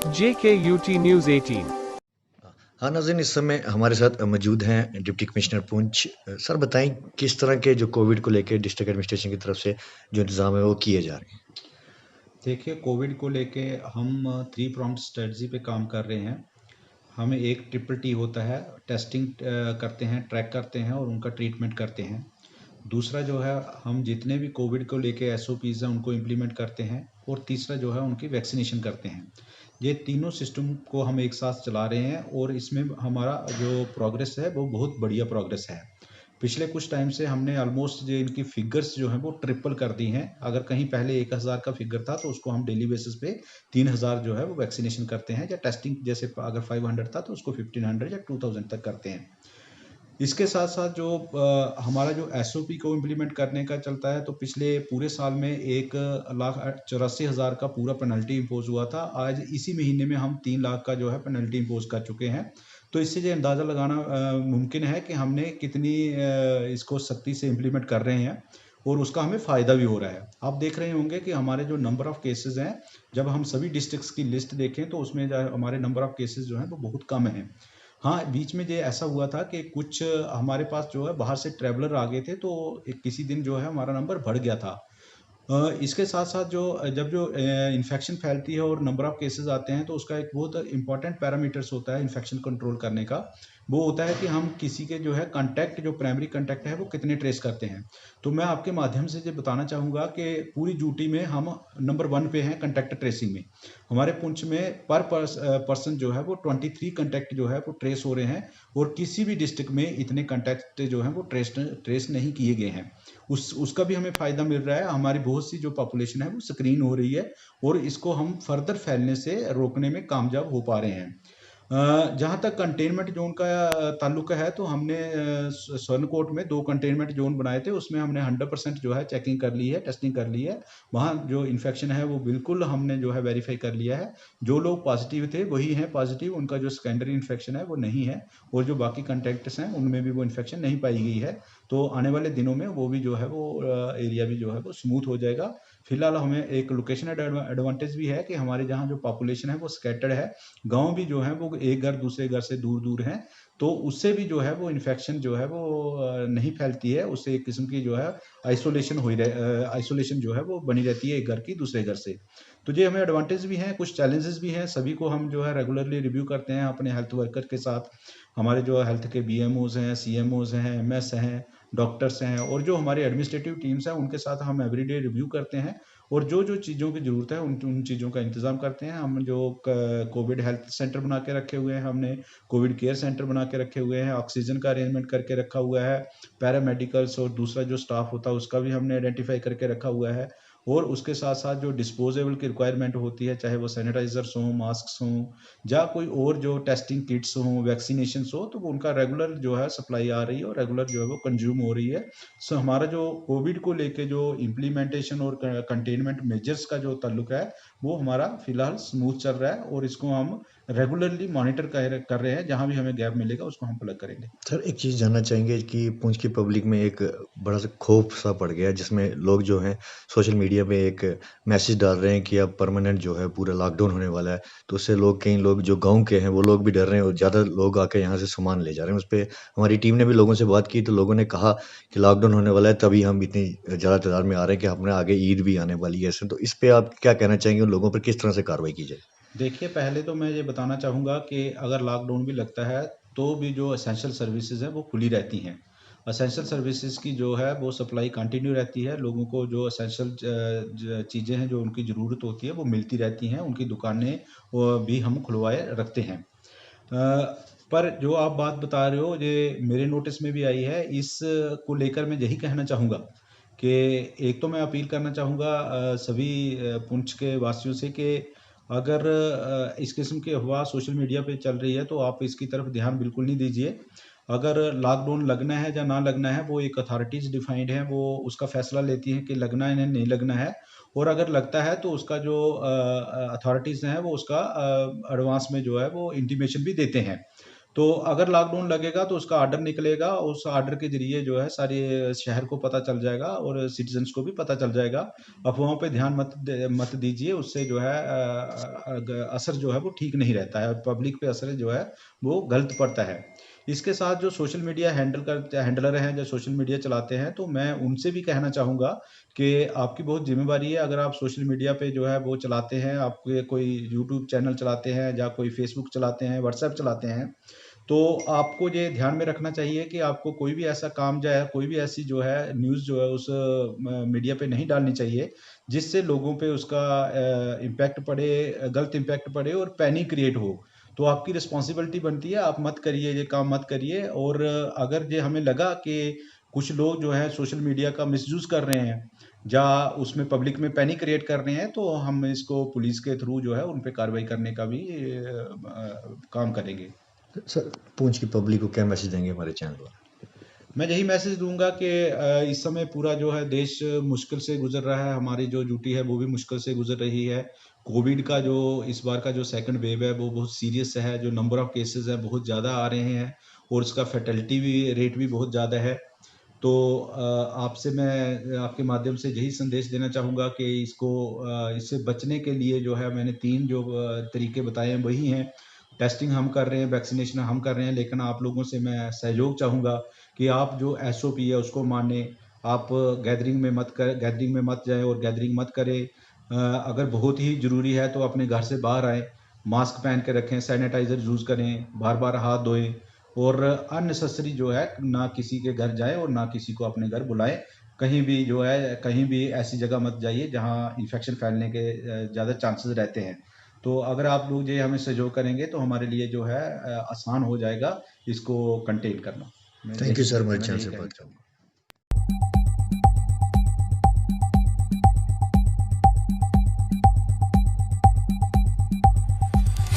JKUT News 18। हाँ नाज़रीन, इस समय हमारे साथ मौजूद हैं डिप्टी कमिश्नर पुंछ। सर बताएं किस तरह के जो कोविड को लेके डिस्ट्रिक्ट एडमिनिस्ट्रेशन की तरफ से जो इंतजाम है वो किए जा रहे हैं। देखिए, कोविड को लेके हम 3 प्रॉम्प्ट स्ट्रेटजी पे काम कर रहे हैं। हमें एक ट्रिपल टी होता है, टेस्टिंग करते हैं, ट्रैक करते हैं और उनका ट्रीटमेंट करते हैं। दूसरा जो है, हम जितने भी कोविड को लेके एसओपीज़ हैं उनको इम्प्लीमेंट करते हैं और तीसरा जो है उनकी वैक्सीनेशन करते हैं। ये तीनों सिस्टम को हम एक साथ चला रहे हैं और इसमें हमारा जो प्रोग्रेस है वो बहुत बढ़िया प्रोग्रेस है। पिछले कुछ टाइम से हमने ऑलमोस्ट जो इनकी फिगर्स जो हैं वो ट्रिपल कर दी हैं। अगर कहीं पहले 1000 का फिगर था तो उसको हम डेली बेसिस पे 3000 जो है वो वैक्सीनेशन करते हैं, या टेस्टिंग जैसे अगर 500 था तो उसको 1500 या 2000 तक करते हैं। इसके साथ साथ जो हमारा जो एसओपी को इम्प्लीमेंट करने का चलता है, तो पिछले पूरे साल में 1,84,000 का पूरा पेनल्टी इम्पोज हुआ था। आज इसी महीने में हम 3 लाख का जो है पेनल्टी इम्पोज कर चुके हैं। तो इससे ये अंदाज़ा लगाना मुमकिन है कि हमने कितनी इसको सख्ती से इम्प्लीमेंट कर रहे हैं और उसका हमें फ़ायदा भी हो रहा है। आप देख रहे होंगे कि हमारे जो नंबर ऑफ़ केसेस हैं, जब हम सभी डिस्ट्रिक्ट्स की लिस्ट देखें तो उसमें जो हमारे नंबर ऑफ़ केसेस जो हैं वो बहुत कम हैं। हाँ, बीच में ये ऐसा हुआ था कि कुछ हमारे पास जो है बाहर से ट्रैवलर आ गए थे, तो किसी दिन जो है हमारा नंबर बढ़ गया था। इसके साथ साथ जो जब जो इन्फेक्शन फैलती है और नंबर ऑफ केसेस आते हैं, तो उसका एक बहुत इंपॉर्टेंट पैरामीटर्स होता है इन्फेक्शन कंट्रोल करने का। वो होता है कि हम किसी के जो है कांटेक्ट, जो प्राइमरी कांटेक्ट है वो कितने ट्रेस करते हैं। तो मैं आपके माध्यम से ये बताना चाहूँगा कि पूरी ड्यूटी में हम नंबर 1 पे हैं कांटेक्ट ट्रेसिंग में। हमारे पुंछ में पर पर्सन जो है वो 23 कांटेक्ट जो है वो ट्रेस हो रहे हैं और किसी भी डिस्ट्रिक्ट में इतने कांटेक्ट जो हैं वो ट्रेस नहीं किए गए हैं। उसका भी हमें फ़ायदा मिल रहा है। हमारी बहुत सी जो पॉपुलेशन है वो स्क्रीन हो रही है और इसको हम फर्दर फैलने से रोकने में कामयाब हो पा रहे हैं। जहाँ तक कंटेनमेंट जोन का ताल्लुक है, तो हमने स्वर्णकोट में 2 कंटेनमेंट जोन बनाए थे। उसमें हमने 100% जो है चेकिंग कर ली है, टेस्टिंग कर ली है। वहाँ जो इन्फेक्शन है वो बिल्कुल हमने जो है वेरीफाई कर लिया है। जो लोग पॉजिटिव थे वही हैं पॉजिटिव, उनका जो सेकेंडरी इन्फेक्शन है वो नहीं है और जो बाकी कॉन्टैक्ट्स हैं उनमें भी वो इन्फेक्शन नहीं पाई गई है। तो आने वाले दिनों में वो भी जो है वो एरिया भी जो है वो स्मूथ हो जाएगा। फिलहाल हमें एक लोकेशन एडवांटेज भी है कि हमारे जहाँ जो पॉपुलेशन है वो स्कैटर्ड है। गांव भी जो है वो एक घर दूसरे घर से दूर दूर हैं, तो उससे भी जो है वो इन्फेक्शन जो है वो नहीं फैलती है। उससे एक किस्म की जो है आइसोलेशन जो है वो बनी रहती है एक घर की दूसरे घर से। तो ये हमें एडवांटेज भी हैं, कुछ चैलेंजेस भी हैं। सभी को हम जो है रेगुलरली रिव्यू करते हैं अपने हेल्थ वर्कर के साथ। हमारे जो हेल्थ के बीएमओज हैं, सीएमओज हैं, एमएस हैं, डॉक्टर्स हैं और जो हमारी एडमिनिस्ट्रेटिव टीम्स हैं उनके साथ हम एवरीडे रिव्यू करते हैं और जो जो चीज़ों की ज़रूरत है उन चीज़ों का इंतज़ाम करते हैं। हम जो कोविड हेल्थ सेंटर बना के रखे हुए हैं, हमने कोविड केयर सेंटर बना के रखे हुए हैं, ऑक्सीजन का अरेंजमेंट करके रखा हुआ है, पैरामेडिकल्स और दूसरा जो स्टाफ होता है उसका भी हमने आइडेंटिफाई करके रखा हुआ है। और उसके साथ साथ जो डिस्पोजेबल की रिक्वायरमेंट होती है, चाहे वो सैनिटाइजर्स हों, मास्क हों या कोई और जो टेस्टिंग किट्स हों, वैक्सीनेशन हो, तो वो उनका रेगुलर जो है सप्लाई आ रही है और रेगुलर जो है वो कंज्यूम हो रही है। सो हमारा जो कोविड को लेके जो इम्प्लीमेंटेशन और कंटेनमेंट मेजर्स का जो ताल्लुक है वो हमारा फिलहाल स्मूथ चल रहा है और इसको हम रेगुलरली मॉनिटर कर रहे हैं। जहां भी हमें गैप मिलेगा उसको हम प्लग करेंगे। सर एक चीज़ जानना चाहेंगे कि पुंछ की पब्लिक में एक बड़ा सा खौफ सा पड़ गया है, जिसमें लोग जो हैं सोशल मीडिया पे एक मैसेज डाल रहे हैं कि अब परमानेंट जो है पूरा लॉकडाउन होने वाला है। तो उससे कई लोग जो गाँव के हैं वो लोग भी डर रहे हैं और ज़्यादा लोग आके यहाँ से सामान ले जा रहे हैं। उस पे हमारी टीम ने भी लोगों से बात की, तो लोगों ने कहा कि लॉकडाउन होने वाला है तभी हम इतनी ज़्यादा तादाद में आ रहे हैं कि हमारे आगे ईद भी आने वाली है। ऐसे तो इस पे आप क्या कहना चाहेंगे, उन लोगों पर किस तरह से कार्रवाई की जाए? देखिए, पहले तो मैं ये बताना चाहूँगा कि अगर लॉकडाउन भी लगता है तो भी जो एसेंशियल सर्विसेज हैं वो खुली रहती हैं। एसेंशियल सर्विसेज की जो है वो सप्लाई कंटिन्यू रहती है। लोगों को जो एसेंशियल चीज़ें हैं जो उनकी ज़रूरत होती है वो मिलती रहती हैं। उनकी दुकानें भी हम खुलवाए रखते हैं। पर जो आप बात बता रहे हो ये मेरे नोटिस में भी आई है। इस को लेकर मैं यही कहना चाहूँगा कि एक तो मैं अपील करना चाहूँगा सभी पुंछ के वासियों से कि अगर इस किस्म की अफवाह सोशल मीडिया पे चल रही है तो आप इसकी तरफ ध्यान बिल्कुल नहीं दीजिए। अगर लॉकडाउन लगना है या ना लगना है वो एक अथॉरिटीज़ डिफाइंड है, वो उसका फैसला लेती हैं कि लगना है या नहीं लगना है। और अगर लगता है तो उसका जो अथॉरिटीज़ हैं वो उसका एडवांस में जो है वो इंटीमेशन भी देते हैं। तो अगर लॉकडाउन लगेगा तो उसका ऑर्डर निकलेगा, उस ऑर्डर के ज़रिए जो है सारे शहर को पता चल जाएगा और सिटीज़न्स को भी पता चल जाएगा। अफ़वाहों पे ध्यान मत दीजिए, उससे जो है असर जो है वो ठीक नहीं रहता है और पब्लिक पे असर जो है वो गलत पड़ता है। इसके साथ जो सोशल मीडिया हैंडलर हैं, जो सोशल मीडिया चलाते हैं, तो मैं उनसे भी कहना चाहूँगा कि आपकी बहुत ज़िम्मेवारी है। अगर आप सोशल मीडिया पे जो है वो चलाते हैं, आप कोई यूट्यूब चैनल चलाते हैं या कोई फेसबुक चलाते हैं, व्हाट्सएप चलाते हैं, तो आपको ये ध्यान में रखना चाहिए कि आपको कोई भी ऐसा काम जो है, कोई भी ऐसी जो है न्यूज़ जो है उस मीडिया पे नहीं डालनी चाहिए, जिससे लोगों पे उसका इम्पैक्ट पड़े, गलत इम्पैक्ट पड़े और पैनिक क्रिएट हो। तो आपकी रिस्पॉन्सिबिलिटी बनती है, आप मत करिए, ये काम मत करिए। और अगर ये हमें लगा कि कुछ लोग जो है सोशल मीडिया का मिसयूज़ कर रहे हैं या उसमें पब्लिक में पैनिक क्रिएट कर रहे हैं, तो हम इसको पुलिस के थ्रू जो है उन पे कार्रवाई करने का भी काम करेंगे। सर, पूंछ की पब्लिक को क्या मैसेज देंगे हमारे चैनल पर? मैं यही मैसेज दूंगा कि इस समय पूरा जो है देश मुश्किल से गुजर रहा है, हमारी जो ड्यूटी है वो भी मुश्किल से गुजर रही है। कोविड का जो इस बार का जो सेकंड वेव है वो बहुत सीरियस है, जो नंबर ऑफ केसेस है बहुत ज़्यादा आ रहे हैं और उसका फैटेलिटी भी रेट भी बहुत ज़्यादा है। तो आपसे मैं आपके माध्यम से यही संदेश देना चाहूँगा कि इससे बचने के लिए जो है मैंने 3 जो तरीके बताए हैं वही हैं। टेस्टिंग हम कर रहे हैं, वैक्सीनेशन हम कर रहे हैं, लेकिन आप लोगों से मैं सहयोग चाहूँगा कि आप जो एसओपी है उसको मानें। आप गैदरिंग में मत जाएँ और गैदरिंग मत करें। अगर बहुत ही ज़रूरी है तो अपने घर से बाहर आएँ, मास्क पहन के रखें, सैनिटाइज़र यूज़ करें, बार-बार हाथ धोएँ और अननेसेसरी जो है ना किसी के घर जाएँ और ना किसी को अपने घर बुलाएँ। कहीं भी जो है कहीं भी ऐसी जगह मत जाइए जहाँ इन्फेक्शन फैलने के ज़्यादा चांसेस रहते हैं। तो अगर आप लोग ये हमें सहयोग करेंगे तो हमारे लिए जो है आसान हो जाएगा इसको कंटेन करना। मैं थैंक यू यही सर, हमारे मैं चैनल यही से कहना बात करने चाहूँगा।